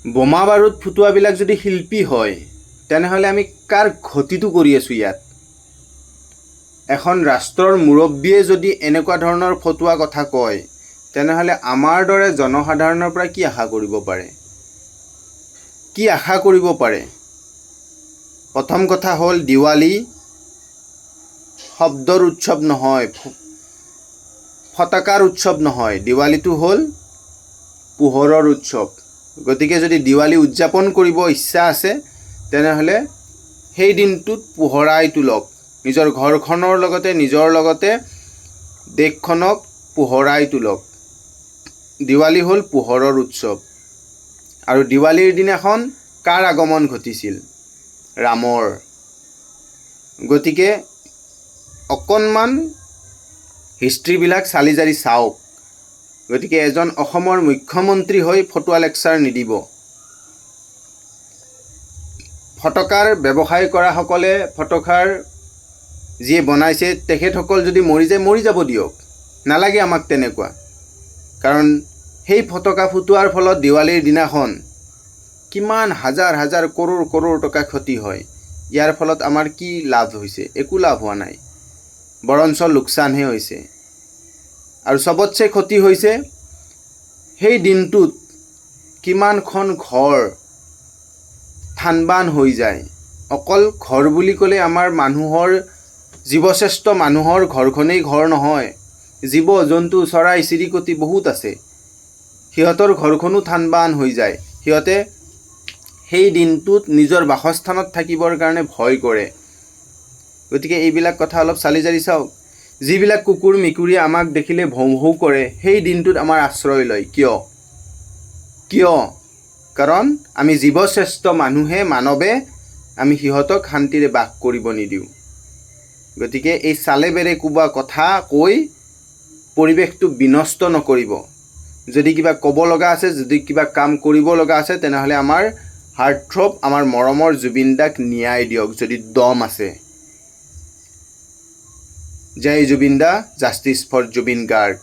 বোমা বাৰুদ ফুটুৱাবিলাক যদি শিল্পী হয় তেনেহ'লে আমি কাৰ ক্ষতিটো কৰি আছোঁ ইয়াত? এখন ৰাষ্ট্ৰৰ মুৰব্বীয়ে যদি এনেকুৱা ধৰণৰ ফটুৱা কথা কয় তেনেহ'লে আমাৰ দৰে জনসাধাৰণৰ পৰা কি আশা কৰিব পাৰে? কি আশা কৰিব পাৰে? প্ৰথম কথা হ'ল দিৱালী শব্দৰ উৎসৱ নহয়, ফটকাৰ উৎসৱ নহয়। দিৱালীটো হ'ল পোহৰৰ উৎসৱ। গতিকে যদি দিৱালী উদযাপন কৰিব ইচ্ছা আছে তেনেহ'লে সেই দিনটোত পোহৰাই তোলক। নিজৰ ঘৰখনৰ লগতে নিজৰ লগতে দেশখনক পোহৰাই তোলক। দিৱালী হ'ল পোহৰৰ উৎসৱ। আৰু দিৱালীৰ দিনাখন কাৰ আগমন ঘটিছিল? ৰামৰ। গতিকে অকণমান হিষ্ট্ৰীবিলাক চালি জাৰি চাওক। গতিকে এজন অসমৰ মুখ্যমন্ত্ৰী হৈ ফটুৱা লেকচাৰ নিদিব। ফটকাৰ ব্যৱসায় কৰাসকলে ফটকাৰ যিয়ে বনাইছে তেখেতসকল যদি মৰি যায় মৰি যাব দিয়ক, নালাগে আমাক তেনেকুৱা। কাৰণ সেই ফটকা ফুটোৱাৰ ফলত দিৱালীৰ দিনাখন কিমান হাজাৰ হাজাৰ কৰোৰ কৰোৰ টকা ক্ষতি হয়। ইয়াৰ ফলত আমাৰ কি লাভ হৈছে? একো লাভ হোৱা নাই, বৰঞ্চ লোকচানহে হৈছে। আৰু চবতছে ক্ষতি হৈছে সেই দিনটোত কিমানখন ঘৰ থানবান হৈ যায়। অকল ঘৰ বুলি ক'লে আমাৰ মানুহৰ জীৱশ্ৰেষ্ঠ মানুহৰ ঘৰখনেই ঘৰ নহয়, জীৱ জন্তু চৰাই চিৰিকটি বহুত আছে, সিহঁতৰ ঘৰখনো থানবান হৈ যায়। সিহঁতে সেই দিনটোত নিজৰ বাসস্থানত থাকিবৰ কাৰণে ভয় কৰে। গতিকে এইবিলাক কথা অলপ চালি জাৰি চাওক। যিবিলাক কুকুৰ মেকুৰীয়ে আমাক দেখিলে ভৌ ভৌ কৰে সেই দিনটোত আমাৰ আশ্ৰয় লয়। কিয়? কাৰণ আমি জীৱশ্ৰেষ্ঠ মানুহে, মানৱে আমি সিহঁতক শান্তিৰে বাস কৰিব নিদিওঁ। গতিকে এই চালে বেৰে কোবা কথা কৈ পৰিৱেশটো বিনষ্ট নকৰিব। যদি কিবা ক'ব লগা আছে, যদি কিবা কাম কৰিব লগা আছে তেনেহ'লে আমাৰ হাৰ্টথ্ৰব, আমাৰ মৰমৰ জুবিন দাক ন্যায় দিয়ক যদি দম আছে। জয় জুবিন দা, জাষ্টিছ ফৰ জুবিন গাৰ্গ।